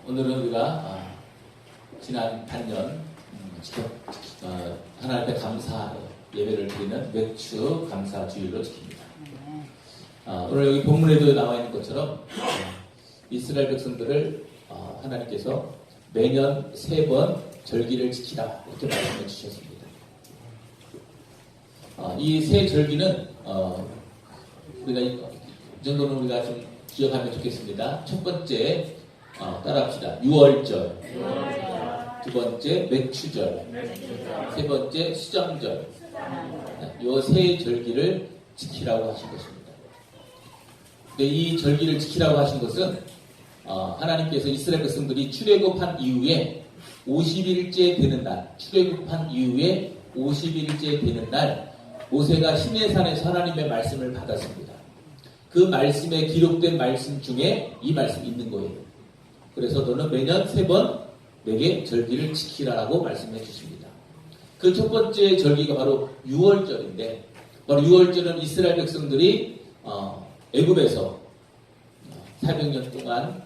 오늘은 우리가 지난 반년 하나님 앞에 감사 예배를 드리는 맥주 감사 주일로 지킵니다. 오늘 여기 본문에도 나와 있는 것처럼 이스라엘 백성들을 하나님께서 매년 3번 절기를 지키라 이렇게 말씀해 주셨습니다. 이 세 절기는 우리가 이 정도는 우리가 좀 기억하면 좋겠습니다. 첫 번째 따라합시다. 6월절, 두 번째 맥추절, 세 번째 수정절. 이 세 절기를 지키라고 하신 것입니다. 근데 이 절기를 지키라고 하신 것은 하나님께서 이스라엘 백성들이 출애굽한 이후에 50일째 되는 날, 출애굽한 이후에 50일째 되는 날 모세가 시내산에서 하나님의 말씀을 받았습니다. 그 말씀에 기록된 말씀 중에 이 말씀이 있는 거예요. 그래서 너는 매년 3번 내게 절기를 지키라라고 말씀해 주십니다. 그 첫 번째 절기가 바로 6월절인데, 바로 6월절은 이스라엘 백성들이 애굽에서 400년 동안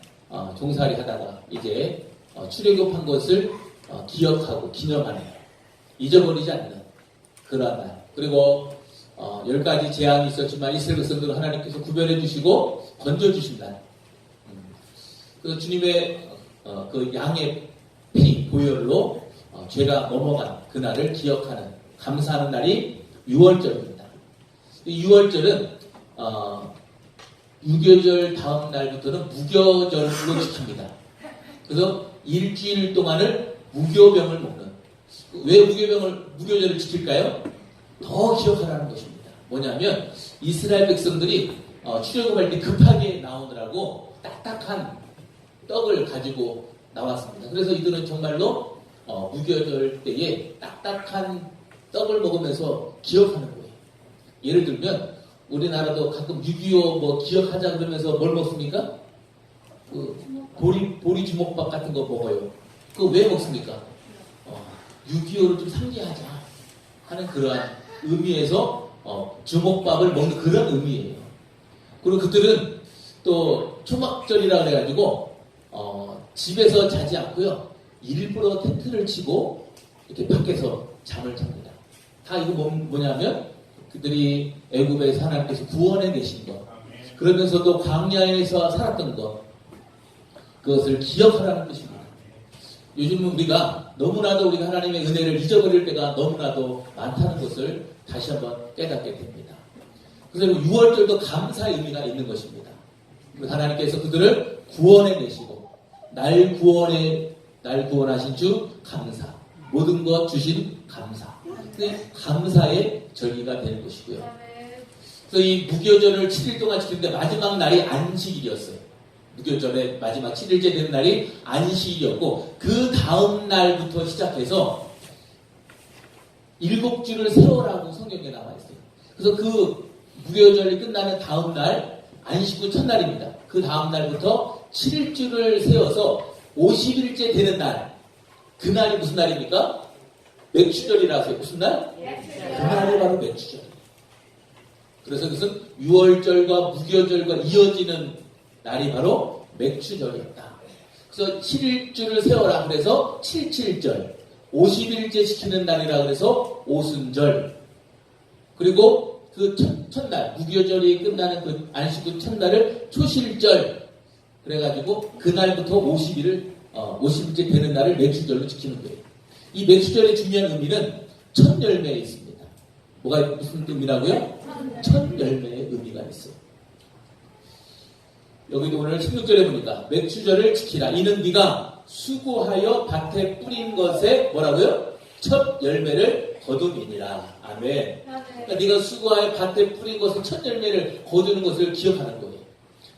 종살이 하다가 이제 출애굽한 것을 기억하고 기념하는, 잊어버리지 않는 그러한 날. 그리고 10가지 재앙이 있었지만 이스라엘 백성들을 하나님께서 구별해 주시고 건져 주신 날. 그래서 주님의 그 양의 피 보혈로 죄가 넘어간 그날을 기억하는, 감사하는 날이 6월절입니다. 이 6월절은 유교절 다음 날부터는 무교절로 지킵니다. 그래서 일주일 동안을 무교병을 먹는. 왜 무교절을 지킬까요? 더 기억하라는 것입니다. 뭐냐면 이스라엘 백성들이 출애굽할 때 급하게 나오느라고 딱딱한 떡을 가지고 나왔습니다. 그래서 이들은 정말로 무교절 때에 딱딱한 떡을 먹으면서 기억하는 거예요. 예를 들면 우리나라도 가끔 6.25 기억하자 그러면서 뭘 먹습니까? 보리 주먹밥 같은 거 먹어요. 그거 왜 먹습니까? 6.25를 좀 상기하자 하는 그러한 의미에서 주먹밥을 먹는 그런 의미예요. 그리고 그들은 또 초막절이라 그래가지고 집에서 자지 않고요, 일부러 텐트를 치고 이렇게 밖에서 잠을 잡니다. 다 이거 뭐냐면 그들이 애굽에서 하나님께서 구원해 내신 것, 그러면서도 광야에서 살았던 것, 그것을 기억하라는 뜻입니다. 요즘은 우리가 너무나도 우리가 하나님의 은혜를 잊어버릴 때가 너무나도 많다는 것을 다시 한번 깨닫게 됩니다. 그래서 6월절도 감사의 의미가 있는 것입니다. 하나님께서 그들을 구원해 내시고 날 구원하신 주 감사, 모든 것 주신 감사, 감사의 절기가 되는 것이고요. 그래서 이 무교절을 7일 동안 지키는데 마지막 날이 안식일이었어요. 무교절의 마지막 7일째 되는 날이 안식일이었고, 그 다음 날부터 시작해서 7주를 세워라고 성경에 나와 있어요. 그래서 그 무교절이 끝나는 다음 날, 안식 후 첫날입니다. 그 다음 날부터 7일주를 세워서 50일째 되는 날, 그날이 무슨 날입니까? 맥추절이라 하세요. 무슨 날? 그날이 바로 맥추절이에요. 그래서 그것은 6월절과 무교절과 이어지는 날이 바로 맥추절이었다. 그래서 7일주를 세워라 그래서 77절, 50일째 지키는 날이라 그래서 오순절, 그리고 그 첫날, 무교절이 끝나는 그 안식 후 첫날을 초실절, 그래가지고 그날부터 50일째 되는 날을 맥추절로 지키는 거예요. 이 맥추절의 중요한 의미는 첫 열매에 있습니다. 무슨 의미라고요? 첫 열매의 의미가 있어요. 여기도 오늘 16절에 보니까 맥추절을 지키라. 이는 네가 수고하여 밭에 뿌린 것에 뭐라고요? 첫 열매를 거둠이니라. 아멘. 그러니까 네가 수고하여 밭에 뿌린 것에 첫 열매를 거두는 것을 기억하는 거예요.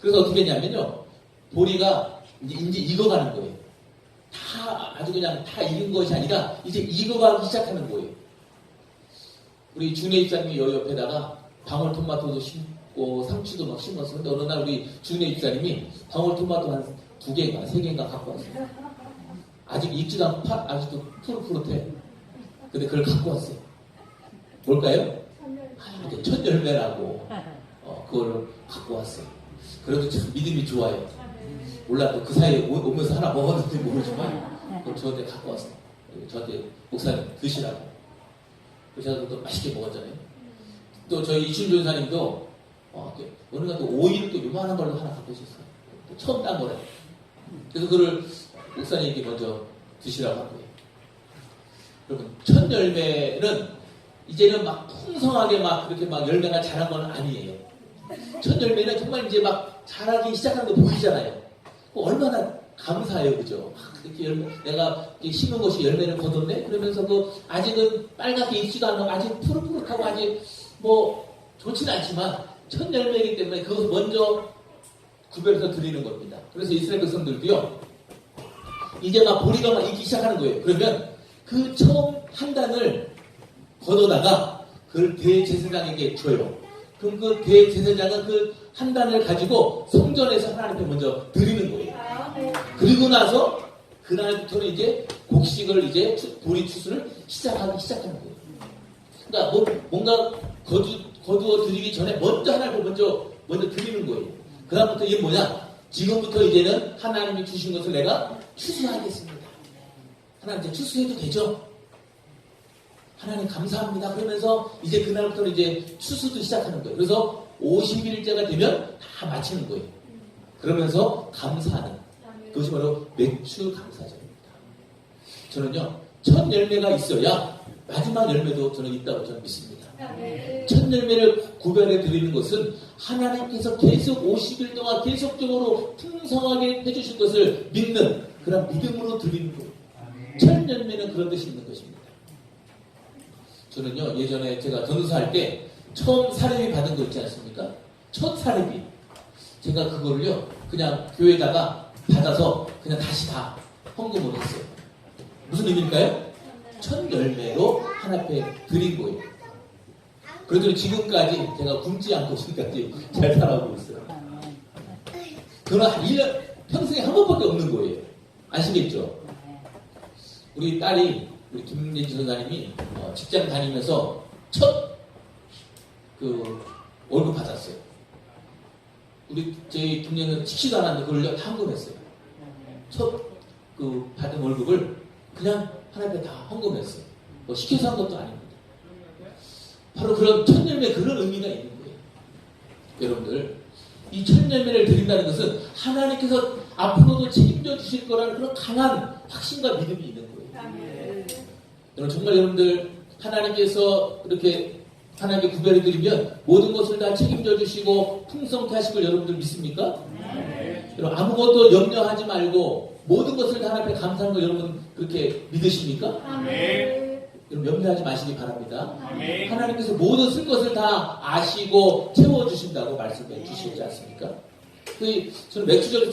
그래서 어떻게 했냐면요, 보리가 이제 익어가는 거예요. 다 아주 그냥 다 익은 것이 아니라 이제 익어가기 시작하는 거예요. 우리 준혜 입사님이 여기 옆에다가 방울토마토도 심고 상추도 막 심었어요. 근데 어느 날 우리 준혜 입사님이 방울토마토 한 2개인가 3개인가 갖고 왔어요. 아직 익지도 않고 아직도 푸릇푸릇해. 근데 그걸 갖고 왔어요. 뭘까요? 이제 첫 열매라고 그걸 갖고 왔어요. 그래도 참 믿음이 좋아요. 몰라도 그 사이에 오면서 하나 먹었는지 모르지만 그걸 저한테 갖고 왔어. 저한테 목사님 드시라고. 그래서 또 맛있게 먹었잖아요. 또 저희 이춘조 전사님도 어느 날 또 오이를 또 요만한 걸로 하나 갖고 오셨어요. 처음 딴 거래. 그래서 그걸 목사님께 먼저 드시라고 한 거예요. 여러분, 첫 열매는 이제는 막 풍성하게 막 그렇게 막 열매가 자란 건 아니에요. 첫 열매는 정말 이제 막 자라기 시작하는 거 보이잖아요. 얼마나 감사해요, 그죠? 이렇게 내가 심은 것이 열매를 거뒀네? 그러면서도 아직은 빨갛게 익지도 않고 아직 푸릇푸릇하고 아직 뭐 좋지는 않지만 첫 열매이기 때문에 그것을 먼저 구별해서 드리는 겁니다. 그래서 이스라엘 백성들도요, 이제 막 보리가 막 익기 시작하는 거예요. 그러면 그 처음 한 단을 걷어다가 그걸 대제사장에게 줘요. 그럼 그 대제사장은 그 한 단을 가지고 성전에서 하나님께 먼저 드리는 거예요. 그리고 나서 그날부터는 이제 곡식을 이제 보리 추수를 시작하는 거예요. 그러니까 뭔가 거두어 드리기 전에 먼저 하나님께 먼저 드리는 거예요. 그다음부터 이게 뭐냐? 지금부터 이제는 하나님이 주신 것을 내가 추수하겠습니다. 하나님 이제 추수해도 되죠? 하나님 감사합니다. 그러면서 이제 그날부터는 이제 추수도 시작하는 거예요. 그래서 50일째가 되면 다 마치는 거예요. 그러면서 감사하는. 그것이 바로 맥주 감사절입니다. 저는요, 첫 열매가 있어야 마지막 열매도 저는 있다고 저는 믿습니다. 첫 열매를 구별해 드리는 것은 하나님께서 계속 50일 동안 계속적으로 풍성하게 해주신 것을 믿는 그런 믿음으로 드리는 거예요. 첫 열매는 그런 뜻이 있는 것입니다. 저는요, 예전에 제가 전도사할 때 처음 사례비 받은 거 있지 않습니까? 첫 사례비. 제가 그거를요, 그냥 교회에다가 받아서 그냥 다시 다 헌금을 했어요. 무슨 의미일까요? 첫 열매로 하나님께 드린 거예요. 그래도 지금까지 제가 굶지 않고 지금까지 잘 살아오고 있어요. 그러나 1년, 평생에 한 번밖에 없는 거예요. 아시겠죠? 우리 딸이, 우리 김예지 선사님이 직장 다니면서 첫 월급 받았어요. 저희 김예는 찍지도 않았는데 그걸 다 헌금했어요. 첫 받은 월급을 그냥 하나님께 다 헌금했어요. 뭐 시켜서 한 것도 아닙니다. 바로 그런 첫 열매 그런 의미가 있는 거예요. 여러분들, 이 첫 열매를 드린다는 것은 하나님께서 앞으로도 책임져 주실 거라는 그런 강한 확신과 믿음이 있는 거예요. 여러분, 정말 여러분들 하나님께서 이렇게 하나님께 구별해 드리면 모든 것을 다 책임져 주시고 풍성케 하실 걸 여러분들 믿습니까? 여러분, 아무것도 염려하지 말고 모든 것을 다 하나님께 감사하는 거 여러분 그렇게 믿으십니까? 여러분, 염려하지 마시기 바랍니다. 하나님께서 모든 쓸 것을 다 아시고 채워주신다고 말씀해 주시지 않습니까? 저는 맥주절이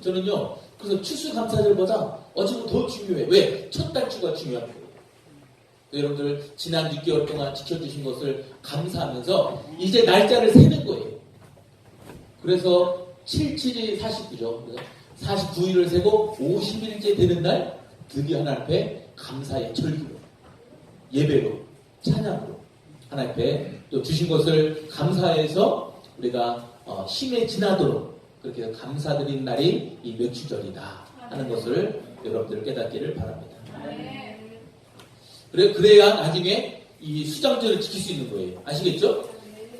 저는요, 그래서 추수감사절보다 어찌보면 더 중요해. 왜? 첫 단추가 중요한 거예요. 여러분들 지난 6개월 동안 지켜주신 것을 감사하면서 이제 날짜를 세는 거예요. 그래서 77이 49죠. 그래서 49일을 세고 50일째 되는 날 드디어 하나님 앞에 감사의 절기로, 예배로, 찬양으로 하나님 앞에 또 주신 것을 감사해서 우리가 힘에 지나도록 그렇게 감사드리는 날이 이 맥주절이다 하는 것을 여러분들 깨닫기를 바랍니다. 그래야 나중에 이 수장절을 지킬 수 있는 거예요. 아시겠죠?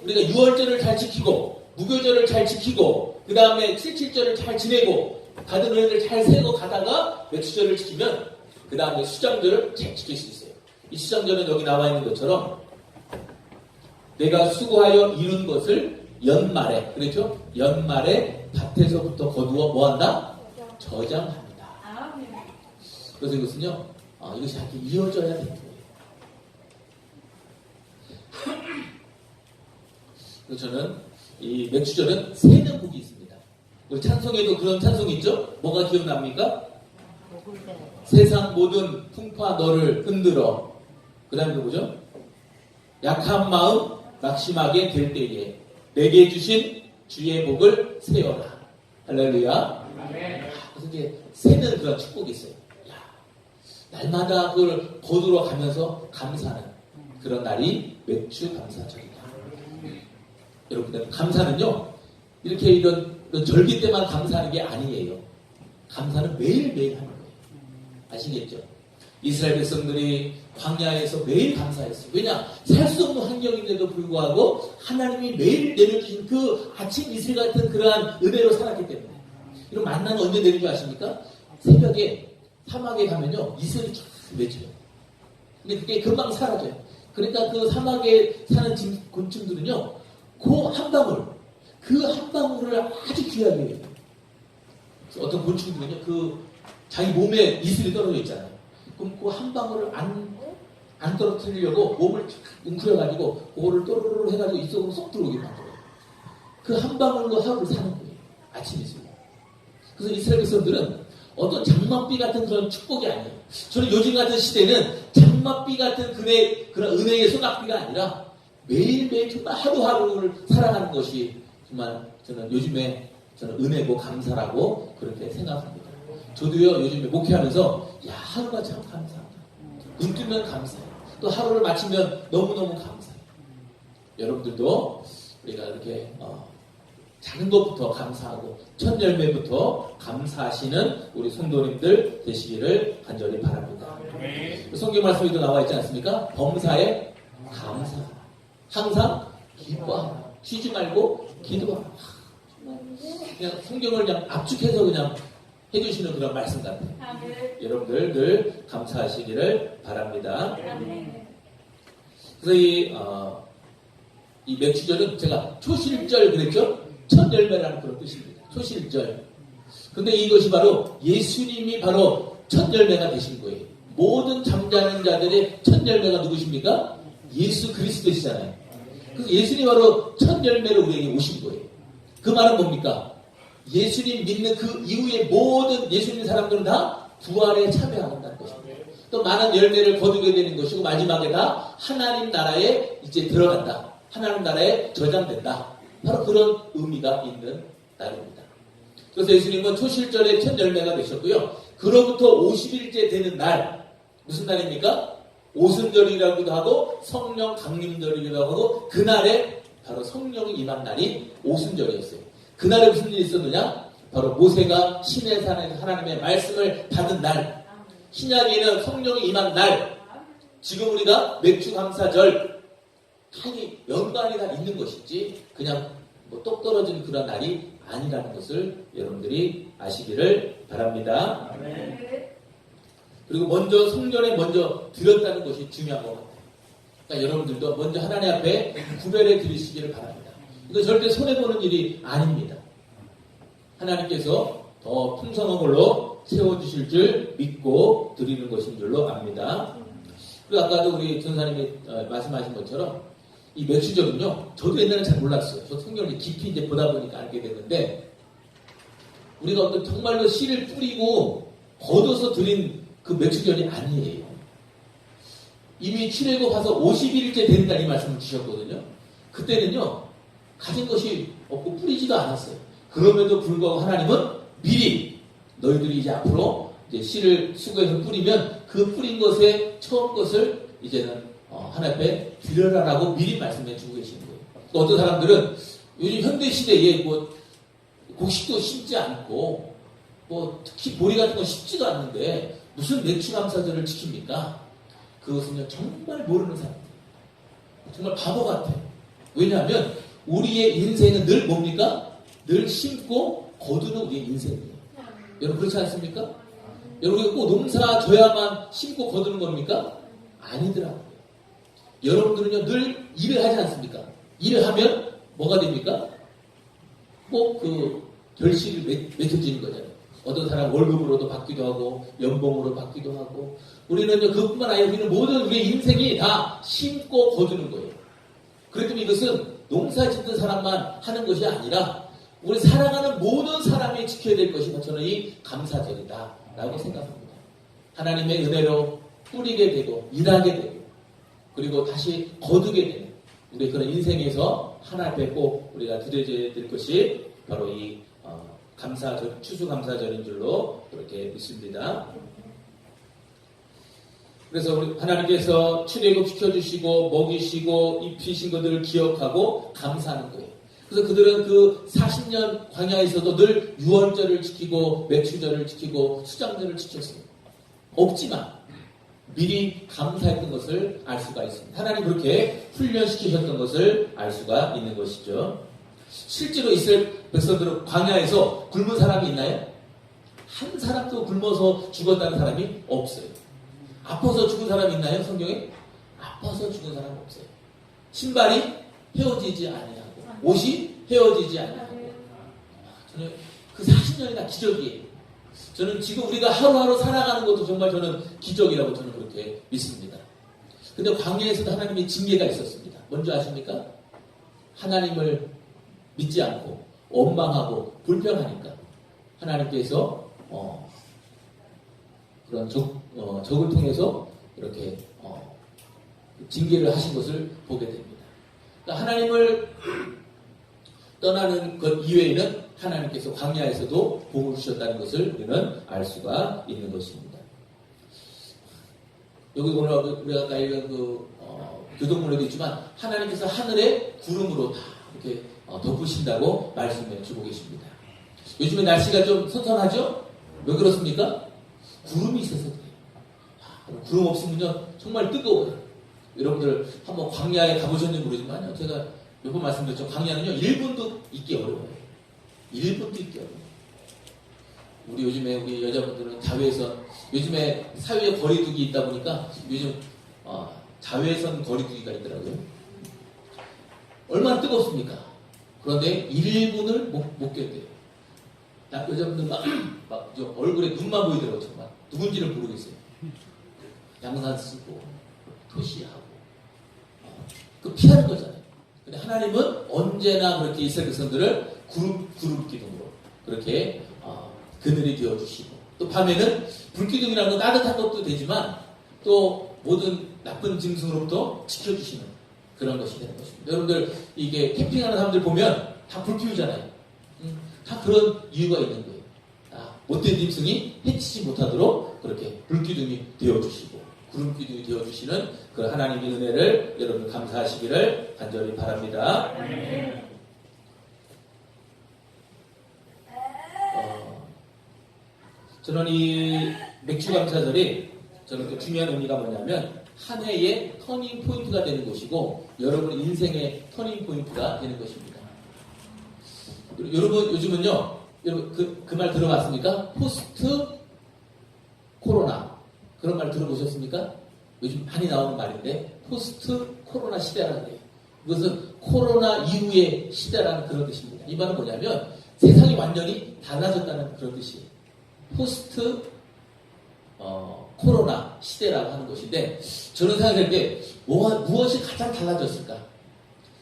우리가 6월절을 잘 지키고 무교절을 잘 지키고 그 다음에 77절을 잘 지내고 받은 은혜를 잘 세고 가다가 맥주절을 지키면 그 다음에 수장절을 잘 지킬 수 있어요. 이 수장절은 여기 나와 있는 것처럼 내가 수고하여 이룬 것을 연말에, 그렇죠? 연말에 밭에서부터 거두어 뭐한다? 저장합니다. 그래서 이것은요, 이것이 이렇게 이어져야 되는 거예요. 그래서 저는 이 맥주절은 세는 곡이 있습니다. 우리 찬송에도 그런 찬송이 있죠? 뭐가 기억납니까? 세상 모든 풍파 너를 흔들어. 그 다음에 뭐죠? 약한 마음 낙심하게 될 때에 내게 주신 주의 복을 세어라. 할렐루야. 그래서 이제 세는 그런 축복이 있어요. 날마다 그걸 거두러 가면서 감사하는 그런 날이 맥주 감사절이다. 여러분들, 감사는요, 이렇게 이런 절기 때만 감사하는 게 아니에요. 감사는 매일매일 하는 거예요. 아시겠죠? 이스라엘 백성들이 광야에서 매일 감사했어요. 왜냐? 살 수 없는 환경인데도 불구하고 하나님이 매일 내려주신 그 아침 이슬 같은 그러한 은혜로 살았기 때문에. 이런 만나는 언제 내린 줄 아십니까? 새벽에 사막에 가면요, 이슬이 쫙 맺혀요. 근데 그게 금방 사라져요. 그러니까 그 사막에 사는 곤충들은요, 그 한 방울을 아주 귀하게 해요. 어떤 곤충들은요, 자기 몸에 이슬이 떨어져 있잖아요. 그럼 그 한 방울을 안 떨어뜨리려고 몸을 쫙 웅크려가지고 그거를 또르르 해가지고 이쪽으로 쏙 들어오게 만들어요. 그 한 방울로 하루를 사는 거예요. 아침 이슬. 그래서 이스라엘 백성들은 어떤 장맛비 같은 그런 축복이 아니에요. 저는 요즘 같은 시대는 장맛비 같은 그런 은혜의 소낙비가 아니라 매일매일 정말 하루하루를 살아가는 것이 정말 요즘에 은혜고 감사라고 그렇게 생각합니다. 저도요, 요즘에 목회하면서, 하루가 참 감사하다. 눈 뜨면 감사해요. 또 하루를 마치면 너무너무 감사해요. 여러분들도 우리가 이렇게, 작은 것부터 감사하고, 첫 열매부터 감사하시는 우리 성도님들 되시기를 간절히 바랍니다. 성경 말씀에도 나와 있지 않습니까? 범사에 감사하라. 항상 기뻐하라. 쉬지 말고 기도하라. 그냥 성경을 그냥 압축해서 그냥 해주시는 그런 말씀 같아요. 여러분들 늘 감사하시기를 바랍니다. 그래서 이 맥주절은 제가 초실절 그랬죠? 첫 열매라는 그런 뜻입니다. 초실절. 근데 이것이 바로 예수님이 바로 첫 열매가 되신 거예요. 모든 잠자는 자들의 첫 열매가 누구십니까? 예수 그리스도시잖아요. 그래서 예수님이 바로 첫 열매로 우리에게 오신 거예요. 그 말은 뭡니까? 예수님 믿는 그 이후에 모든 예수님 사람들은 다 부활에 참여한다는 것입니다. 또 많은 열매를 거두게 되는 것이고 마지막에 다 하나님 나라에 이제 들어간다. 하나님 나라에 저장된다. 바로 그런 의미가 있는 날입니다. 그래서 예수님은 초실절의 첫 열매가 되셨고요. 그로부터 50일째 되는 날, 무슨 날입니까? 오순절이라고도 하고 성령 강림절이라고 하고 그날에 바로 성령이 임한 날이 오순절이었어요. 그날에 무슨 일이 있었느냐? 바로 모세가 시내산에서 하나님의 말씀을 받은 날, 신약에는 성령이 임한 날, 지금 우리가 맥주감사절 당연히 연관이 다 있는 것이지 그냥 똑 떨어지는 그런 날이 아니라는 것을 여러분들이 아시기를 바랍니다. 그리고 먼저 성전에 먼저 드렸다는 것이 중요한 것 같아요. 그러니까 여러분들도 먼저 하나님 앞에 구별해 드리시기를 바랍니다. 이거 절대 손해보는 일이 아닙니다. 하나님께서 더 풍성한 걸로 세워주실 줄 믿고 드리는 것인 줄로 압니다. 그리고 아까도 우리 전사님이 말씀하신 것처럼 이 맥주절은요, 저도 옛날에 잘 몰랐어요. 저 성경을 깊이 이제 보다 보니까 알게 됐는데, 우리가 어떤 정말로 씨를 뿌리고 걷어서 드린 그 맥주절이 아니에요. 이미 출애굽 가서 50일째 된다 이 말씀을 주셨거든요. 그때는요, 가진 것이 없고 뿌리지도 않았어요. 그럼에도 불구하고 하나님은 미리 너희들이 이제 앞으로 이제 씨를 수고해서 뿌리면 그 뿌린 것의 처음 것을 이제는 하나님 앞에 드려라라고 미리 말씀해 주고 계시는 거예요. 또 어떤 사람들은 요즘 현대 시대에 곡식도 심지 않고 특히 보리 같은 거 심지도 않는데 무슨 맥주감사절을 지킵니까? 그것은요 정말 모르는 사람들, 정말 바보 같아요. 왜냐하면 우리의 인생은 늘 뭡니까? 늘 심고 거두는 우리의 인생이에요. 여러분 그렇지 않습니까? 여러분 꼭 농사 져야만 심고 거두는 겁니까? 아니더라고요. 여러분들은요 늘 일을 하지 않습니까? 일을 하면 뭐가 됩니까? 꼭 결실이 맺혀지는 거잖아요. 어떤 사람 월급으로도 받기도 하고 연봉으로 받기도 하고, 우리는요 그것뿐만 아니라 우리는 모든 우리의 인생이 다 심고 거두는 거예요. 그렇기 때문에 이것은 농사 짓는 사람만 하는 것이 아니라 우리 살아가는 모든 사람이 지켜야 될 것이 저는 이 감사절이다 라고 생각합니다. 하나님의 은혜로 뿌리게 되고 일하게 되고 그리고 다시 거두게 되는 우리 그런 인생에서 하나 앞에 꼭 우리가 드려져야 될 것이 바로 이 감사절, 추수감사절인 줄로 그렇게 믿습니다. 그래서 우리 하나님께서 출애굽 시켜주시고 먹이시고 입히신 것들을 기억하고 감사하는 거예요. 그래서 그들은 그 40년 광야에서도 늘 유월절을 지키고 맥주절을 지키고 수장절을 지켰어요. 없지만 미리 감사했던 것을 알 수가 있습니다. 하나님 그렇게 훈련시키셨던 것을 알 수가 있는 것이죠. 실제로 이스라엘 백성들은 광야에서 굶은 사람이 있나요? 한 사람도 굶어서 죽었다는 사람이 없어요. 아파서 죽은 사람이 있나요? 성경에? 아파서 죽은 사람 없어요. 신발이 헤어지지 아니하고 옷이 헤어지지 아니하고. 저는 그 40년이 다 기적이에요. 저는 지금 우리가 하루하루 살아가는 것도 정말 저는 기적이라고 저는 그렇게 믿습니다. 근데 광야에서도 하나님의 징계가 있었습니다. 뭔지 아십니까? 하나님을 믿지 않고 원망하고 불평하니까 하나님께서 그런 적을 통해서 이렇게 징계를 하신 것을 보게 됩니다. 그러니까 하나님을 떠나는 것 이외에는 하나님께서 광야에서도 복을 주셨다는 것을 우리는 알 수가 있는 것입니다. 여기 오늘 우리가 아까 읽은 교동문에도 있지만 하나님께서 하늘에 구름으로 다 이렇게 덮으신다고 말씀해 주고 계십니다. 요즘에 날씨가 좀 선선하죠? 왜 그렇습니까? 구름이 있어서 그래요. 구름 없으면요 정말 뜨거워요. 여러분들 한번 광야에 가보셨는지 모르지만 제가 몇 번 말씀드렸죠. 광야는요 1분도 있기 어려워요. 1분도 있기 어려워요. 우리 요즘에 우리 여자분들은 자외선, 요즘에 사회에 거리두기 있다 보니까 요즘 자외선 거리두기가 있더라고요. 얼마나 뜨겁습니까? 그런데 1분을 못 견뎌요. 여자분들 막 얼굴에 눈만 보이더라고요. 정말 누군지는 모르겠어요. 양산 쓰고 토시하고 그 피하는 거잖아요. 근데 하나님은 언제나 그렇게 이스라엘 백성들을 구름 기둥으로 그렇게 그늘이 되어주시고, 또 밤에는 불기둥이라는 건 따뜻한 것도 되지만 또 모든 나쁜 짐승으로부터 지켜주시는 그런 것이 되는 것입니다. 여러분들 이게 캠핑하는 사람들 보면 다 불 피우잖아요. 다 그런 이유가 있는 거예요. 못된 짐승이 해치지 못하도록 그렇게 불기둥이 되어주시고 구름 기둥이 되어주시는 그 하나님의 은혜를 여러분 감사하시기를 간절히 바랍니다. 저는 이 맥주감사절이 저는 그 중요한 의미가 뭐냐면 한 해의 터닝 포인트가 되는 것이고 여러분 인생의 터닝 포인트가 되는 것입니다. 여러분 요즘은요, 여러분 그 말 들어봤습니까? 포스트 코로나 그런 말 들어보셨습니까? 요즘 많이 나오는 말인데 포스트 코로나 시대라는 거예요. 이것은 코로나 이후의 시대라는 그런 뜻입니다. 이 말은 뭐냐면 세상이 완전히 달라졌다는 그런 뜻이에요. 포스트 코로나 시대라고 하는 것인데 저는 생각할 때 무엇이 가장 달라졌을까?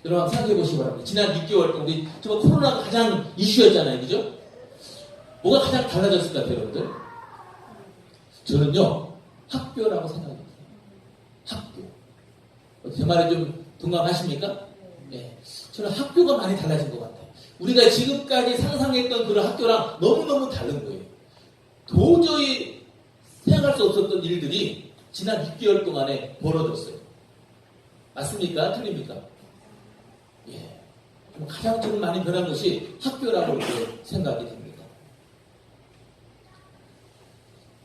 여러분 한번 생각해 보시기 바랍니다. 지난 6개월 동안 우리 정말 코로나가 가장 이슈였잖아요. 그죠? 뭐가 가장 달라졌을 것 같아요, 여러분들? 저는요, 학교라고 생각합니다. 학교. 제 말에 좀 동감하십니까? 네. 저는 학교가 많이 달라진 것 같아요. 우리가 지금까지 상상했던 그런 학교랑 너무너무 다른 거예요. 도저히 생각할 수 없었던 일들이 지난 6개월 동안에 벌어졌어요. 맞습니까? 틀립니까? 예. 가장 좀 많이 변한 것이 학교라고 이렇게 생각이 됩니다.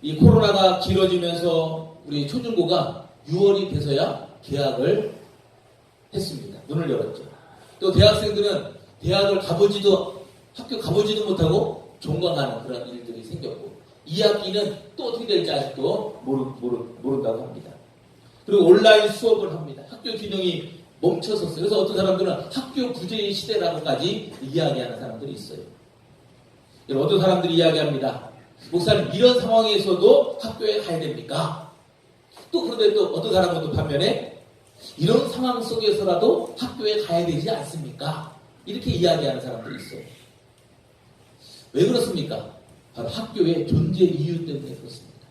이 코로나가 길어지면서 우리 초중고가 6월이 돼서야 개학을 했습니다. 문을 열었죠. 또 대학생들은 대학을 학교 가보지도 못하고 종강하는 그런 일들이 생겼고 2학기는 또 어떻게 될지 아직도 모른다고 합니다. 그리고 온라인 수업을 합니다. 학교 균형이 멈춰섰어요. 그래서 어떤 사람들은 학교 부재의 시대라고까지 이야기하는 사람들이 있어요. 어떤 사람들이 이야기합니다. 목사님 이런 상황에서도 학교에 가야 됩니까? 또 그런데 또 어떤 사람은 또 반면에 이런 상황 속에서라도 학교에 가야 되지 않습니까? 이렇게 이야기하는 사람들이 있어요. 왜 그렇습니까? 바로 학교의 존재 이유 때문에 그렇습니다.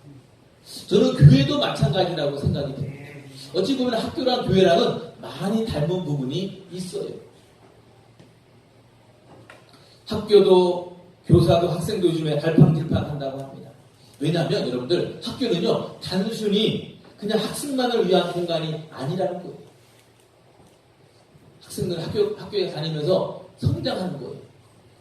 저는 교회도 마찬가지라고 생각이 됩니다. 어찌 보면 학교랑 교회랑은 많이 닮은 부분이 있어요. 학교도 교사도 학생도 요즘에 갈팡질팡 한다고 합니다. 왜냐하면 여러분들 학교는요 단순히 그냥 학습만을 위한 공간이 아니라는 거예요. 학생들 학교에 다니면서 성장하는 거예요.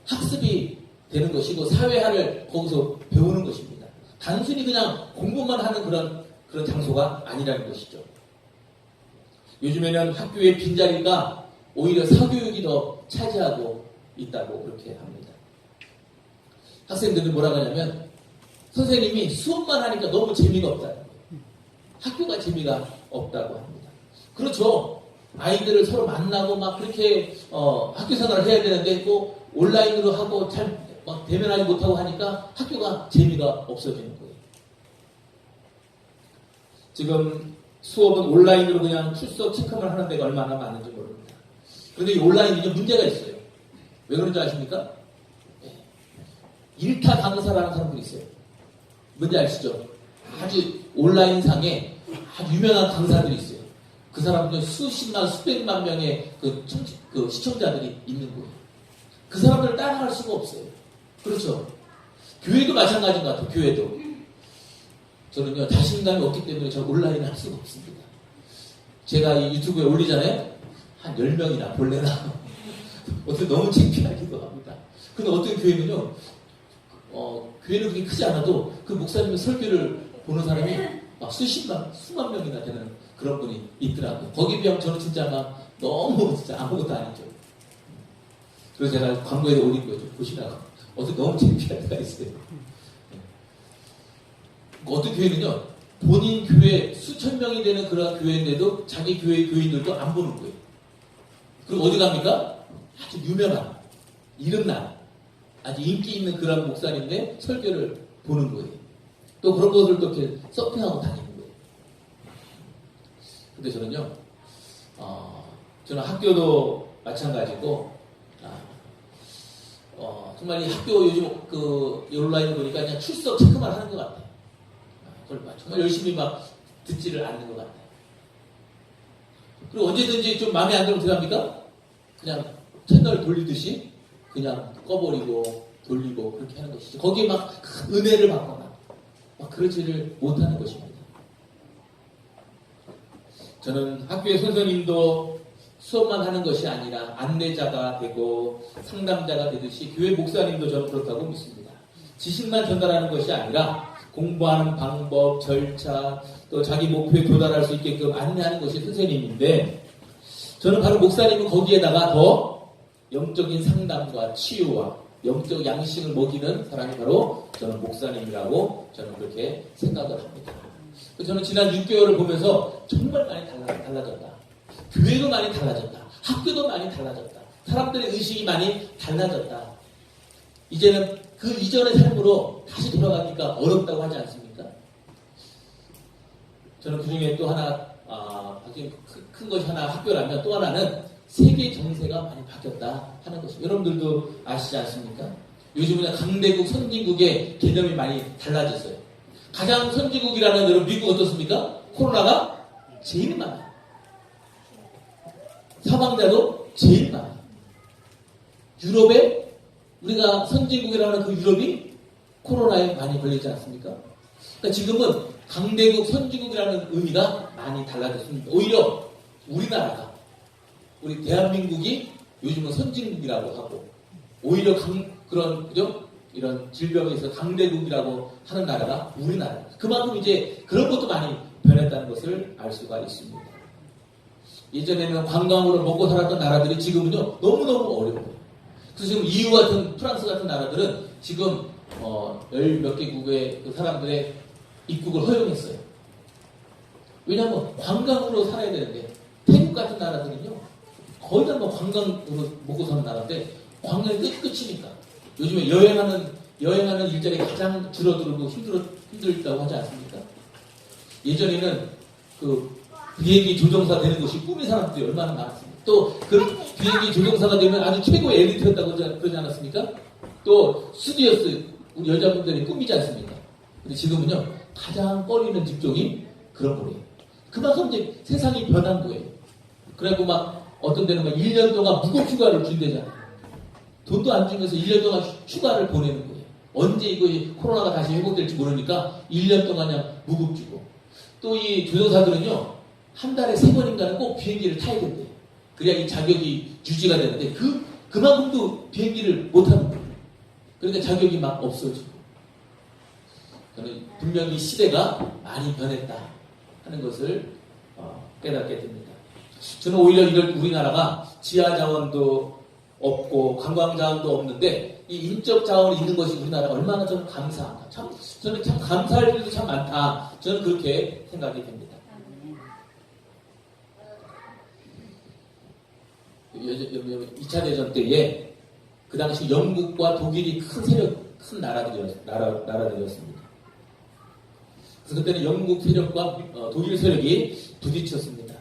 학습이 되는 것이고 사회화를 거기서 배우는 것입니다. 단순히 그냥 공부만 하는 그런 장소가 아니라는 것이죠. 요즘에는 학교의 빈자리가 오히려 사교육이 더 차지하고 있다고 그렇게 합니다. 학생들은 뭐라고 하냐면 선생님이 수업만 하니까 너무 재미가 없다는 거예요. 학교가 재미가 없다고 합니다. 그렇죠. 아이들을 서로 만나고 막 그렇게 학교 생활을 해야 되는데 뭐 온라인으로 하고 잘 막 대면하지 못하고 하니까 학교가 재미가 없어지는 거예요. 지금 수업은 온라인으로 그냥 출석 체크만 하는 데가 얼마나 많은지 모릅니다. 그런데 이 온라인이 문제가 있어요. 왜 그런지 아십니까? 일타 강사라는 사람들이 있어요. 뭔지 아시죠? 아주 온라인상에 아주 유명한 강사들이 있어요. 그 사람들은 수십만, 수백만 명의 그 시청자들이 있는 거예요. 그 사람들을 따라갈 수가 없어요. 그렇죠? 교회도 마찬가지인 것 같아요. 교회도. 저는요, 자신감이 없기 때문에 저 온라인을 할 수가 없습니다. 제가 이 유튜브에 올리잖아요? 한 10명이나 볼래나. 어떻게 너무 창피하기도 합니다. 근데 어떤 교회는요, 교회는 그렇게 크지 않아도 그 목사님의 설교를 보는 사람이 막 수만 명이나 되는 그런 분이 있더라고요. 거기에 비하면 저는 진짜 막 너무 진짜 아무것도 아니죠. 그래서 제가 광고에 올린 거죠. 보시라고. 어떻게 너무 창피할 때가 있어요. 어떤 교회는요, 본인 교회 수천 명이 되는 그런 교회인데도 자기 교회 교인들도 안 보는 거예요. 그리고 어디 갑니까? 아주 유명한, 이름난, 아주 인기 있는 그런 목사님인데 설교를 보는 거예요. 또 그런 것을 또 이렇게 서핑하고 다니는 거예요. 근데 저는요, 저는 학교도 마찬가지고, 정말 이 학교 요즘 온라인 보니까 그냥 출석 체크만 하는 것 같아요. 그걸 정말 열심히 막 듣지를 않는 것 같아요. 그리고 언제든지 좀 마음에 안 들면 어떻게 합니까? 그냥 채널 돌리듯이 그냥 꺼버리고 돌리고 그렇게 하는 것이죠. 거기에 막 은혜를 받거나 막 그러지를 못하는 것입니다. 저는 학교의 선생님도 수업만 하는 것이 아니라 안내자가 되고 상담자가 되듯이 교회 목사님도 저는 그렇다고 믿습니다. 지식만 전달하는 것이 아니라 공부하는 방법, 절차, 또 자기 목표에 도달할 수 있게끔 안내하는 것이 선생님인데 저는 바로 목사님은 거기에다가 더 영적인 상담과 치유와 영적 양식을 먹이는 사람이 바로 저는 목사님이라고 저는 그렇게 생각을 합니다. 저는 지난 6개월을 보면서 정말 많이 달라졌다. 교회도 많이 달라졌다. 학교도 많이 달라졌다. 사람들의 의식이 많이 달라졌다. 이제는 그 이전의 삶으로 다시 돌아가기가 어렵다고 하지 않습니까? 저는 그 중에 또 하나, 큰 것이 하나 학교라면 또 하나는 세계 정세가 많이 바뀌었다 하는 것입니다. 여러분들도 아시지 않습니까? 요즘은 강대국, 선진국의 개념이 많이 달라졌어요. 가장 선진국이라는 여러분 미국 어떻습니까? 코로나가 제일 많아요. 사망자도 제일 많아요. 유럽에 우리가 선진국이라는 그 유럽이 코로나에 많이 걸리지 않습니까? 그러니까 지금은 강대국, 선진국이라는 의미가 많이 달라졌습니다. 오히려 우리나라가, 우리 대한민국이 요즘은 선진국이라고 하고, 오히려 그죠? 이런 질병에 있어서 강대국이라고 하는 나라가 우리나라. 그만큼 이제 그런 것도 많이 변했다는 것을 알 수가 있습니다. 예전에는 관광으로 먹고 살았던 나라들이 지금은요, 너무너무 어려워요. 그래서 지금 EU 같은, 프랑스 같은 나라들은 지금, 10몇 개국의 그 사람들의 입국을 허용했어요. 왜냐하면 관광으로 살아야 되는데, 태국 같은 나라들은요, 거의 다 뭐 관광으로 먹고 사는 나라인데, 관광이 끝이니까. 요즘에 여행하는 일자리 가장 줄어들고 힘들다고 하지 않습니까? 예전에는 그 비행기 조종사 되는 것이 꿈인 사람들이 얼마나 많았습니까? 또 그 비행기 조종사가 되면 아주 최고의 엘리트였다고 그러지 않았습니까? 또 스튜어디스 우리 여자분들이 꿈이지 않습니까? 근데 지금은요 가장 꺼리는 직종이 그런 거예요. 그만큼 이제 세상이 변한 거예요. 그래갖고 막 어떤 데는 막 1년 동안 무급 휴가를 준대잖아요. 돈도 안 주면서 1년 동안 휴가를 보내는 거예요. 언제 이거 코로나가 다시 회복될지 모르니까 1년 동안 그냥 무급 주고. 또 이 조종사들은요, 한 달에 3번인가는 꼭 비행기를 타야 된대요. 그래야 이 자격이 유지가 되는데, 그 그만큼도 비행기를 못하는 거예요. 그러니까 자격이 막 없어지고. 저는 분명히 시대가 많이 변했다 하는 것을 깨닫게 됩니다. 저는 오히려 이런 우리나라가 지하 자원도 없고 관광 자원도 없는데 이 인적 자원이 있는 것이 우리나라가 얼마나 좀 감사한가. 저는 참 감사할 일도 참 많다. 저는 그렇게 생각이 됩니다. 2차 대전 때에 그 당시 영국과 독일이 큰 나라들이었습니다. 그래서 그때는 영국 세력과 독일 세력이 부딪혔습니다.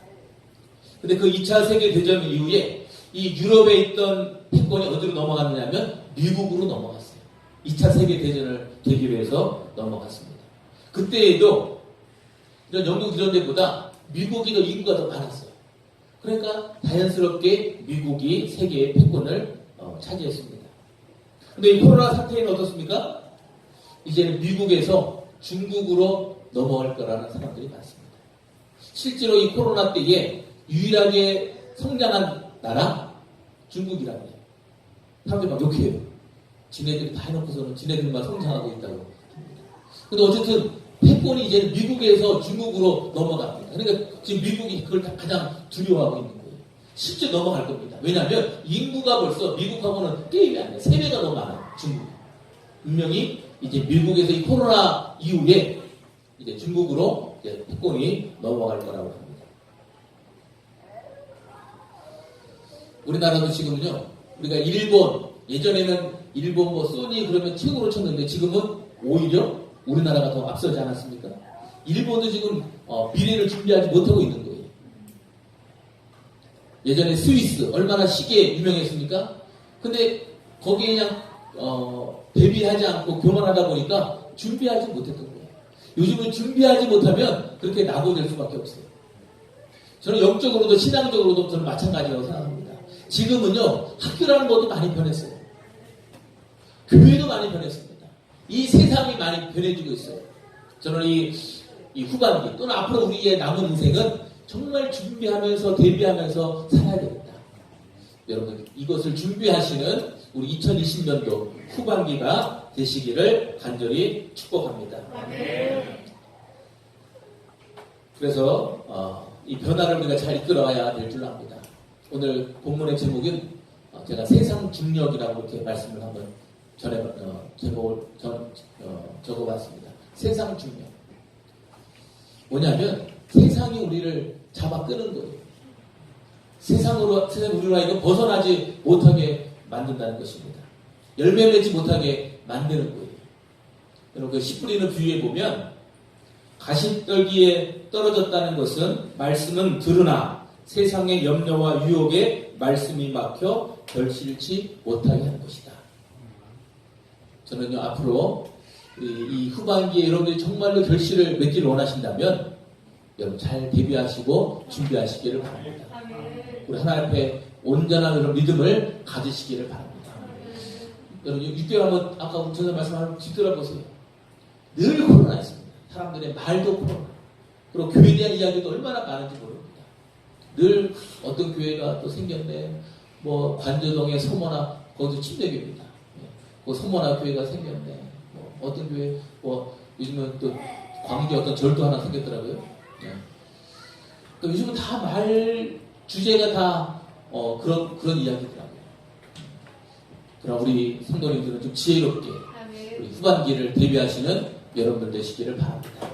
근데 그 2차 세계대전 이후에 이 유럽에 있던 패권이 어디로 넘어갔느냐면 미국으로 넘어갔어요. 2차 세계대전을 계기로 해서 넘어갔습니다. 그때에도 이런 영국 이런 데보다 미국이 더 인구가 더 많았어요. 그러니까 자연스럽게 미국이 세계의 패권을 차지했습니다. 근데 이 코로나 사태는 어떻습니까? 이제는 미국에서 중국으로 넘어갈 거라는 사람들이 많습니다. 실제로 이 코로나 때에 유일하게 성장한 나라 중국이라고 해요. 사람들이 막 욕해요. 지네들이 다 해놓고서는 지네들만 성장하고 있다고 합니다. 근데 어쨌든 패권이 이제 미국에서 중국으로 넘어갑니다. 그러니까 지금 미국이 그걸 가장 두려워하고 있는 거예요. 실제 넘어갈 겁니다. 왜냐하면 인구가 벌써 미국하고는 게임이 안 돼요. 3배가 더 많아요. 중국. 분명히 이제 미국에서 이 코로나 이후에 이제 중국으로 이제 패권이 넘어갈 거라고 합니다. 우리나라도 지금은요, 우리가 일본, 예전에는 일본 뭐 소니 그러면 최고로 쳤는데 지금은 오히려 우리나라가 더 앞서지 않았습니까? 일본도 지금 미래를 준비하지 못하고 있는 거예요. 예전에 스위스 얼마나 시계 유명했습니까? 근데 거기에 그냥 대비하지 않고 교만하다 보니까 준비하지 못했던 거예요. 요즘은 준비하지 못하면 그렇게 낙오될 수밖에 없어요. 저는 영적으로도 신앙적으로도 저는 마찬가지라고 생각합니다. 지금은요, 학교라는 것도 많이 변했어요. 교회도 많이 변했습니다. 이 세상이 많이 변해지고 있어요. 저는 이 후반기 또는 앞으로 우리의 남은 인생은 정말 준비하면서 대비하면서 살아야 됩니다. 여러분, 이것을 준비하시는 우리 2020년도 후반기가 되시기를 간절히 축복합니다. 그래서 이 변화를 우리가 잘 이끌어가야 될 줄 압니다. 오늘 본문의 제목은 제가 세상 중력이라고 이렇게 말씀을 한번 제목을 적어봤습니다. 세상 중력. 뭐냐면 세상이 우리를 잡아 끄는 거예요. 세상 우리로 하여금 벗어나지 못하게 만든다는 것입니다. 열매 맺지 못하게 만드는 거예요. 여러분, 그 씨 뿌리는 비유에 보면 가시떨기에 떨어졌다는 것은 말씀은 들으나 세상의 염려와 유혹에 말씀이 막혀 결실치 못하게 하는 것이다. 저는요, 앞으로 이 후반기에 여러분들이 정말로 결실을 맺기를 원하신다면 여러분 잘 대비하시고 준비하시기를 바랍니다. 우리 하나님 앞에 온전한 그런 믿음을 가지시기를 바랍니다. 여러분 6개월 한번 아까 전에 말씀하신 뒤돌아보세요. 늘 코로나 있습니다. 사람들의 말도 코로나. 그리고 교회에 대한 이야기도 얼마나 많은지 모릅니다. 늘 어떤 교회가 또 생겼네. 뭐 관저동의 서머나 거기서 침례교회입니다. 그 서머나 교회가 생겼네. 뭐 어떤 교회 뭐 요즘은 또 광주에 어떤 절도 하나 생겼더라고요. 또 요즘은 다 말 주제가 다 그런 이야기더라고요. 그럼 우리 성도님들은 좀 지혜롭게 우리 후반기를 대비하시는 여러분들 되시기를 바랍니다.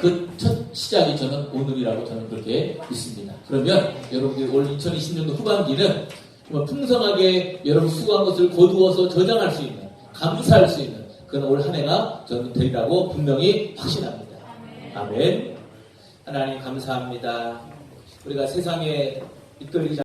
그 첫 시작이 저는 오늘이라고 저는 그렇게 믿습니다. 그러면 여러분들 올 2020년도 후반기는 정말 풍성하게 여러분 수고한 것을 거두어서 저장할 수 있는, 감사할 수 있는 그런 올 한 해가 저는 되리라고 분명히 확신합니다. 아멘. 하나님 감사합니다. 우리가 세상에 이끌리지